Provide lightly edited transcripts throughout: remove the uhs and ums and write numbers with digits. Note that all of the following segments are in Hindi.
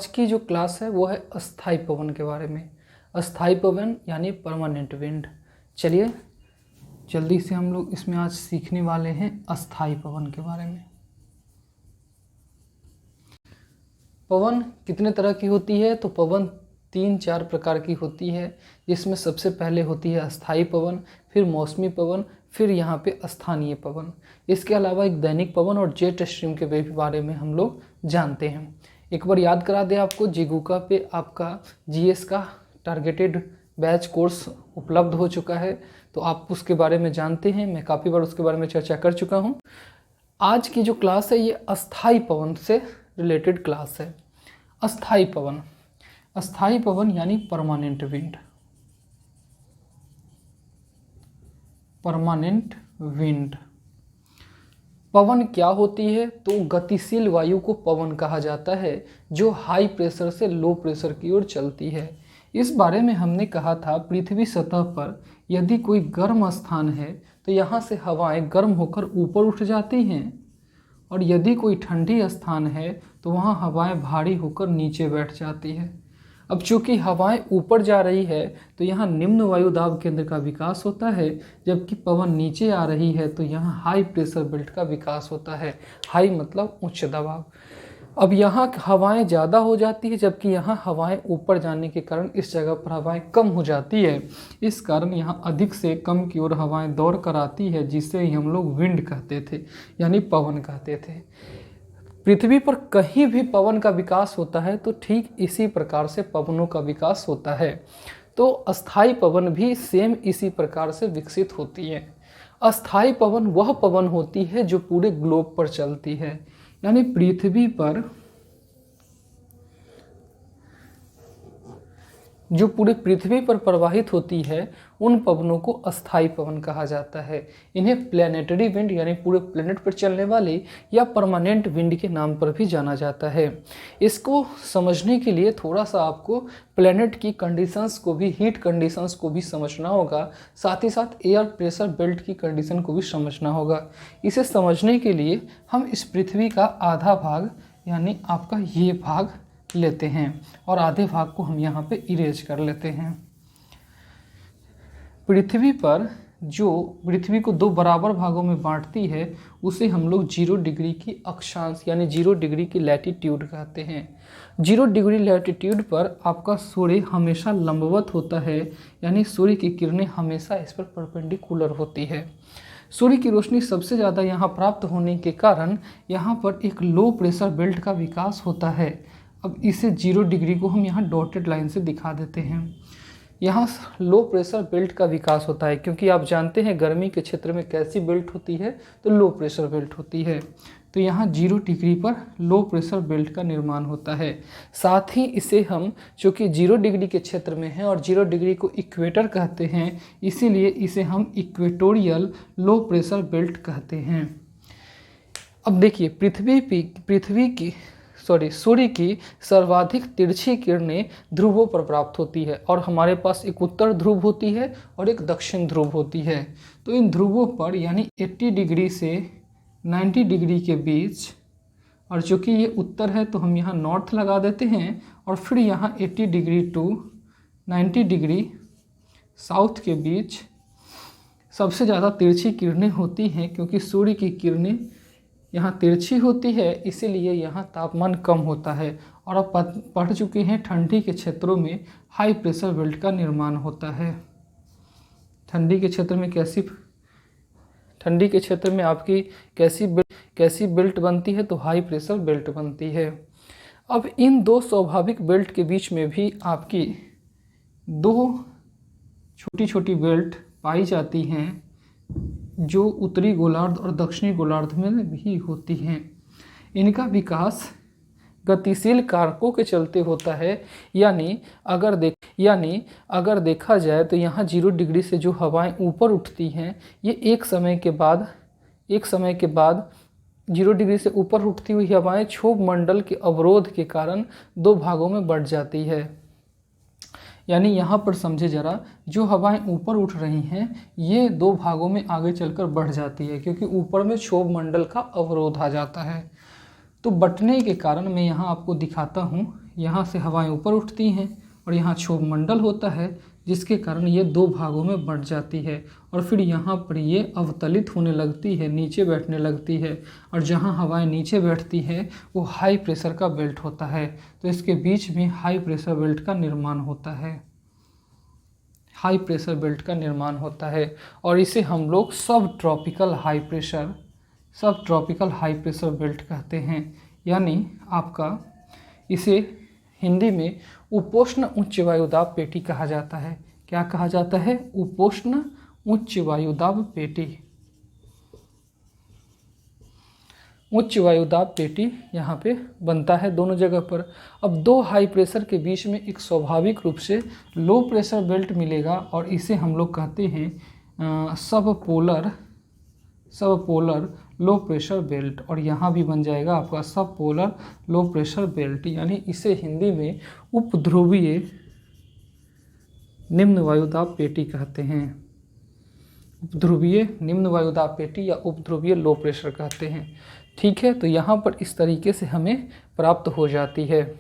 आज की जो क्लास है वो है अस्थाई पवन के बारे में। अस्थाई पवन यानी परमानेंट विंड। चलिए जल्दी से हम लोग इसमें आज सीखने वाले हैं अस्थाई पवन के बारे में। पवन कितने तरह की होती है? तो पवन 3-4 प्रकार की होती है, जिसमें सबसे पहले होती है अस्थाई पवन, फिर मौसमी पवन, फिर यहाँ पे स्थानीय पवन। इसके अलावा एक दैनिक पवन और जेट स्ट्रीम के बारे में हम लोग जानते हैं। एक बार याद करा दें आपको, जीगूका पे आपका जीएस का टारगेटेड बैच कोर्स उपलब्ध हो चुका है, तो आप उसके बारे में जानते हैं। मैं काफ़ी बार उसके बारे में चर्चा कर चुका हूँ। आज की जो क्लास है ये अस्थाई पवन से रिलेटेड क्लास है। अस्थाई पवन, अस्थाई पवन यानी परमानेंट विंड। परमानेंट विंड पवन क्या होती है? तो गतिशील वायु को पवन कहा जाता है, जो हाई प्रेशर से लो प्रेशर की ओर चलती है। इस बारे में हमने कहा था, पृथ्वी सतह पर यदि कोई गर्म स्थान है तो यहाँ से हवाएं गर्म होकर ऊपर उठ जाती हैं, और यदि कोई ठंडी स्थान है तो वहाँ हवाएं भारी होकर नीचे बैठ जाती है। अब चूंकि हवाएं ऊपर जा रही है तो यहाँ निम्न वायु दाब केंद्र का विकास होता है, जबकि पवन नीचे आ रही है तो यहाँ हाई प्रेशर बेल्ट का विकास होता है। हाई मतलब उच्च दबाव। अब यहाँ हवाएं ज़्यादा हो जाती है, जबकि यहाँ हवाएं ऊपर जाने के कारण इस जगह पर हवाएं कम हो जाती है। इस कारण यहाँ अधिक से कम की ओर हवाएं दौड़ कर आती है, जिसे हम लोग विंड कहते थे, यानी पवन कहते थे। पृथ्वी पर कहीं भी पवन का विकास होता है तो ठीक इसी प्रकार से पवनों का विकास होता है। तो अस्थाई पवन भी सेम इसी प्रकार से विकसित होती है। अस्थाई पवन वह पवन होती है जो पूरे ग्लोब पर चलती है, यानी पृथ्वी पर जो पूरे पृथ्वी पर प्रवाहित होती है, उन पवनों को अस्थाई पवन कहा जाता है। इन्हें प्लैनेटरी विंड यानी पूरे प्लैनेट पर चलने वाले या परमानेंट विंड के नाम पर भी जाना जाता है। इसको समझने के लिए थोड़ा सा आपको प्लैनेट की कंडीशंस को भी, हीट कंडीशंस को भी समझना होगा, साथ ही साथ एयर प्रेशर बेल्ट की कंडीशन को भी समझना होगा। इसे समझने के लिए हम इस पृथ्वी का आधा भाग यानी आपका ये भाग लेते हैं और आधे भाग को हम यहाँ पे इरेज कर लेते हैं। पृथ्वी पर जो पृथ्वी को 2 बराबर भागों में बांटती है, उसे हम लोग 0 डिग्री की अक्षांश यानी 0 डिग्री की लैटिट्यूड कहते हैं। 0 डिग्री लैटिट्यूड पर आपका सूर्य हमेशा लंबवत होता है, यानी सूर्य की किरणें हमेशा इस पर परपेंडिकुलर होती है। सूर्य की रोशनी सबसे ज़्यादा यहाँ प्राप्त होने के कारण यहाँ पर एक लो प्रेशर बेल्ट का विकास होता है। अब इसे 0 डिग्री को हम यहाँ डॉटेड लाइन से दिखा देते हैं। यहाँ लो प्रेशर बेल्ट का विकास होता है, क्योंकि आप जानते हैं गर्मी के क्षेत्र में कैसी बेल्ट होती है, तो लो प्रेशर बेल्ट होती है। तो यहाँ 0 डिग्री पर लो प्रेशर बेल्ट का निर्माण होता है। साथ ही इसे हम, चूँकि 0 डिग्री के क्षेत्र में है और 0 डिग्री को इक्वेटर कहते हैं, इसीलिए इसे हम इक्वेटोरियल लो प्रेशर बेल्ट कहते हैं। अब देखिए, सूर्य की सर्वाधिक तिरछी किरणें ध्रुवों पर प्राप्त होती है, और हमारे पास एक उत्तर ध्रुव होती है और एक दक्षिण ध्रुव होती है। तो इन ध्रुवों पर यानी 80 डिग्री से 90 डिग्री के बीच, और चूँकि ये उत्तर है तो हम यहाँ नॉर्थ लगा देते हैं, और फिर यहाँ 80 डिग्री टू 90 डिग्री साउथ के बीच सबसे ज़्यादा तिरछी किरणें होती हैं। क्योंकि सूर्य की किरणें यहाँ तिरछी होती है, इसीलिए यहाँ तापमान कम होता है। और अब पढ़ चुके हैं, ठंडी के क्षेत्रों में हाई प्रेशर बेल्ट का निर्माण होता है। ठंडी के क्षेत्र में आपकी कैसी बेल्ट बनती है? तो हाई प्रेशर बेल्ट बनती है। अब इन 2 स्वाभाविक बेल्ट के बीच में भी आपकी 2 छोटी छोटी बेल्ट पाई जाती हैं, जो उत्तरी गोलार्ध और दक्षिणी गोलार्ध में भी होती हैं। इनका विकास गतिशील कारकों के चलते होता है, यानी अगर देखा जाए तो यहाँ 0 डिग्री से जो हवाएं ऊपर उठती हैं, ये एक समय के बाद 0 डिग्री से ऊपर उठती हुई हवाएं क्षोभ मंडल के अवरोध के कारण 2 भागों में बढ़ जाती है। यानी यहाँ पर समझे जरा, जो हवाएं ऊपर उठ रही हैं ये 2 भागों में आगे चलकर बढ़ जाती है, क्योंकि ऊपर में क्षोभ मंडल का अवरोध आ जाता है। तो बटने के कारण मैं यहाँ आपको दिखाता हूँ, यहाँ से हवाएं ऊपर उठती हैं और यहाँ क्षोभ मंडल होता है, जिसके कारण ये दो भागों में बंट जाती है और फिर यहाँ पर ये अवतलित होने लगती है, नीचे बैठने लगती है। और जहाँ हवाएं नीचे बैठती है वो हाई प्रेशर का बेल्ट होता है, तो इसके बीच में हाई प्रेशर बेल्ट का निर्माण होता है, हाई प्रेशर बेल्ट का निर्माण होता है। और इसे हम लोग सब ट्रॉपिकल हाई प्रेशर बेल्ट कहते हैं। यानी आपका इसे हिंदी में उपोष्ण उच्च वायुदाब पेटी कहा जाता है। क्या कहा जाता है? उपोष्ण उच्च वायुदाब पेटी। उच्च वायुदाब पेटी यहाँ पे बनता है दोनों जगह पर। अब दो हाई प्रेशर के बीच में एक स्वाभाविक रूप से लो प्रेशर बेल्ट मिलेगा और इसे हम लोग कहते हैं सब पोलर लो प्रेशर बेल्ट। और यहाँ भी बन जाएगा आपका सब पोलर लो प्रेशर बेल्ट, यानी इसे हिंदी में उपध्रुवीय निम्न वायुदाब पेटी कहते हैं। उपध्रुवीय निम्न वायुदाब पेटी या उपध्रुवीय लो प्रेशर कहते हैं। ठीक है, तो यहाँ पर इस तरीके से हमें प्राप्त हो जाती है।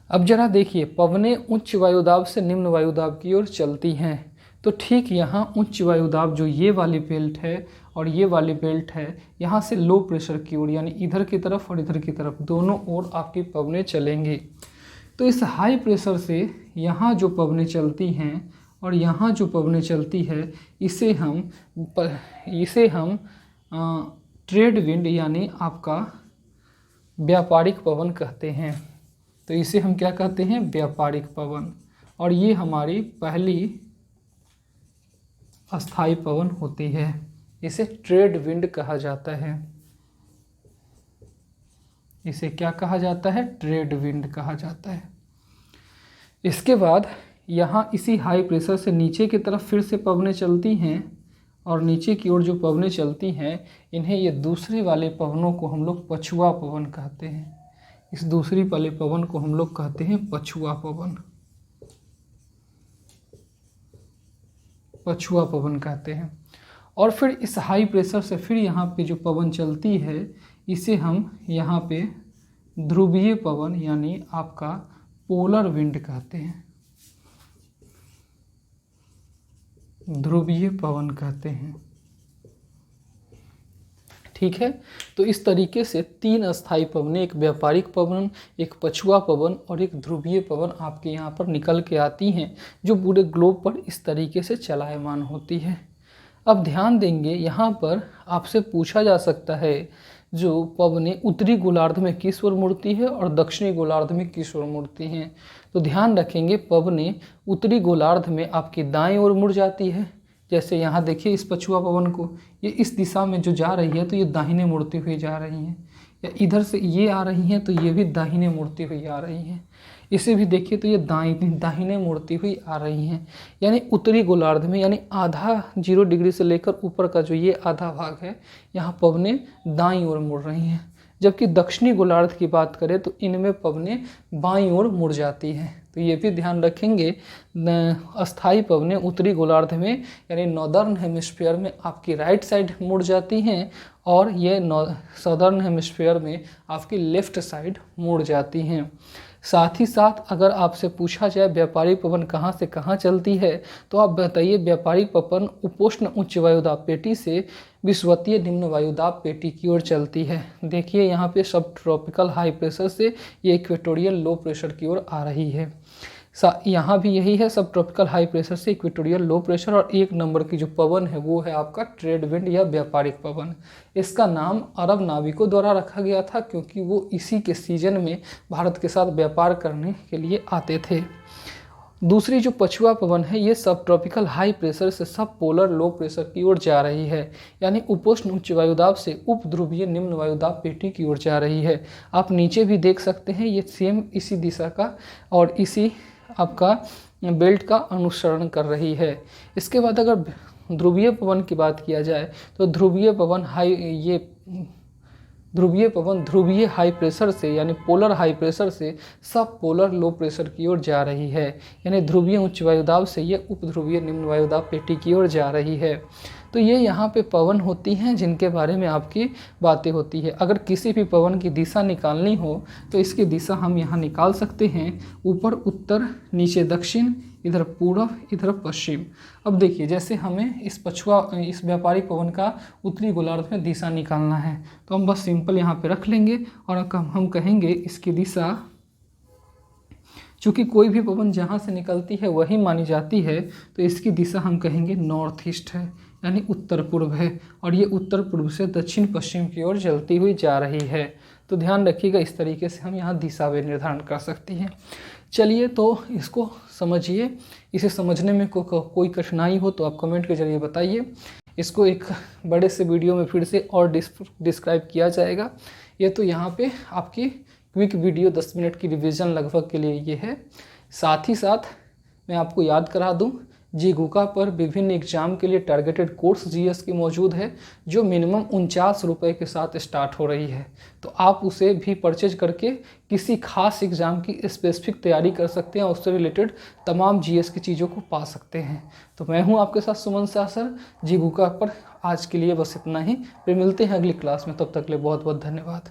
अब जरा देखिए, पवनें उच्च वायुदाब से निम्न वायुदाब की ओर चलती हैं, तो ठीक यहाँ उच्च वायुदाब जो ये वाली बेल्ट है और ये वाली बेल्ट है, यहाँ से लो प्रेशर की ओर, यानी इधर की तरफ और इधर की तरफ दोनों ओर आपकी पवनें चलेंगी। तो इस हाई प्रेशर से यहाँ जो पवनें चलती हैं और यहाँ जो पवनें चलती है, इसे हम ट्रेड विंड यानी आपका व्यापारिक पवन कहते हैं। तो इसे हम क्या कहते हैं? व्यापारिक पवन। और ये हमारी पहली अस्थाई पवन होती है, इसे ट्रेड विंड कहा जाता है। इसे क्या कहा जाता है? ट्रेड विंड कहा जाता है। इसके बाद यहाँ इसी हाई प्रेशर से नीचे की तरफ फिर से पवनें चलती हैं और नीचे की ओर जो पवनें चलती हैं, इन्हें ये दूसरे वाले पवनों को हम लोग पछुआ पवन कहते हैं। इस दूसरी वाले पवन को हम लोग कहते हैं पछुआ पवन, पछुआ पवन कहते हैं। और फिर इस हाई प्रेशर से फिर यहाँ पे जो पवन चलती है, इसे हम यहाँ पे ध्रुवीय पवन यानी आपका पोलर विंड कहते हैं, ध्रुवीय पवन कहते हैं। ठीक है, तो इस तरीके से तीन अस्थाई पवनें, एक व्यापारिक पवन, एक पछुआ पवन और एक ध्रुवीय पवन आपके यहाँ पर निकल के आती हैं, जो पूरे ग्लोब पर इस तरीके से चलायमान होती है। अब ध्यान देंगे, यहाँ पर आपसे पूछा जा सकता है जो पवनें उत्तरी गोलार्ध में किस ओर मुड़ती है और दक्षिणी गोलार्ध में किस ओर मुड़ती हैं। तो ध्यान रखेंगे, पवनें उत्तरी गोलार्ध में आपकी दाएं ओर मुड़ जाती है। जैसे यहाँ देखिए इस पछुआ पवन को, ये इस दिशा में जो जा रही है तो ये दाहिने मुड़ती हुई जा रही हैं, या इधर से ये आ रही हैं तो ये भी दाहिने मुड़ती हुई आ रही हैं। इसे भी देखिए तो ये दाहिने मुड़ती हुई आ रही हैं। यानी उत्तरी गोलार्ध में, यानी आधा 0 डिग्री से लेकर ऊपर का जो ये आधा भाग है, यहाँ पवनें दाईं ओर मुड़ रही हैं। जबकि दक्षिणी गोलार्ध की बात करें तो इनमें पवनें बाईं ओर मुड़ जाती हैं। तो ये भी ध्यान रखेंगे, अस्थाई पवनें उत्तरी गोलार्ध में यानी नॉर्दर्न हेमिस्फीयर में आपकी राइट साइड मुड़ जाती हैं और ये सदर्न हेमिस्फीयर में आपकी लेफ्ट साइड मुड़ जाती हैं। साथ ही साथ अगर आपसे पूछा जाए व्यापारिक पवन कहाँ से कहाँ चलती है, तो आप बताइए व्यापारिक पवन उपोष्ण उच्च वायुदाब पेटी से विषुवतीय निम्न वायुदाब पेटी की ओर चलती है। देखिए यहाँ पे सब ट्रॉपिकल हाई प्रेशर से ये इक्वेटोरियल लो प्रेशर की ओर आ रही है। यहाँ भी यही है, सब ट्रॉपिकल हाई प्रेशर से इक्वेटोरियल लो प्रेशर। और 1 नंबर की जो पवन है वो है आपका ट्रेड विंड या व्यापारिक पवन। इसका नाम अरब नाविकों द्वारा रखा गया था क्योंकि वो इसी के सीजन में भारत के साथ व्यापार करने के लिए आते थे। दूसरी जो पछुआ पवन है, ये सब ट्रॉपिकल हाई प्रेशर से सब पोलर लो प्रेशर की ओर जा रही है, यानी उपोष्ण उच्च वायुदाब से उपध्रुवीय निम्न वायुदाब पेटी की ओर जा रही है। आप नीचे भी देख सकते हैं, ये सेम इसी दिशा का और इसी आपका बेल्ट का अनुसरण कर रही है। इसके बाद अगर ध्रुवीय पवन की बात किया जाए तो ध्रुवीय पवन ध्रुवीय हाई प्रेशर से यानी पोलर हाई प्रेशर से सब पोलर लो प्रेशर की ओर जा रही है, यानी ध्रुवीय उच्च वायुदाब से ये उपध्रुवीय निम्न वायुदाब पेटी की ओर जा रही है। तो ये यहाँ पे पवन होती हैं जिनके बारे में आपकी बातें होती है। अगर किसी भी पवन की दिशा निकालनी हो तो इसकी दिशा हम यहाँ निकाल सकते हैं, ऊपर उत्तर, नीचे दक्षिण, इधर पूर्व, इधर पश्चिम। अब देखिए, जैसे हमें इस व्यापारिक पवन का उत्तरी गोलार्ध में दिशा निकालना है तो हम बस सिंपल यहाँ पे रख लेंगे और हम कहेंगे इसकी दिशा, चूँकि कोई भी पवन जहाँ से निकलती है वही मानी जाती है, तो इसकी दिशा हम कहेंगे नॉर्थ ईस्ट है, यानी उत्तर पूर्व है, और ये उत्तर पूर्व से दक्षिण पश्चिम की ओर चलती हुई जा रही है। तो ध्यान रखिएगा, इस तरीके से हम यहाँ दिशा वे निर्धारण कर सकते हैं। चलिए, तो इसको समझिए। इसे समझने में कोई कठिनाई हो तो आप कमेंट के जरिए बताइए। इसको एक बड़े से वीडियो में फिर से और डिस्क्राइब किया जाएगा। ये तो यहाँ पे आपकी क्विक वीडियो 10 मिनट की रिवीजन लगभग के लिए ये है। साथ ही साथ मैं आपको याद करा दूं, जीगूका पर विभिन्न एग्जाम के लिए टारगेटेड कोर्स जीएस की मौजूद है, जो मिनिमम 49 रुपये के साथ स्टार्ट हो रही है। तो आप उसे भी परचेज करके किसी खास एग्ज़ाम की स्पेसिफिक तैयारी कर सकते हैं और उससे रिलेटेड तमाम जीएस की चीज़ों को पा सकते हैं। तो मैं हूं आपके साथ सुमन शाह सर, जीगूका पर आज के लिए बस इतना ही। फिर मिलते हैं अगली क्लास में, तब तक के लिए बहुत बहुत धन्यवाद।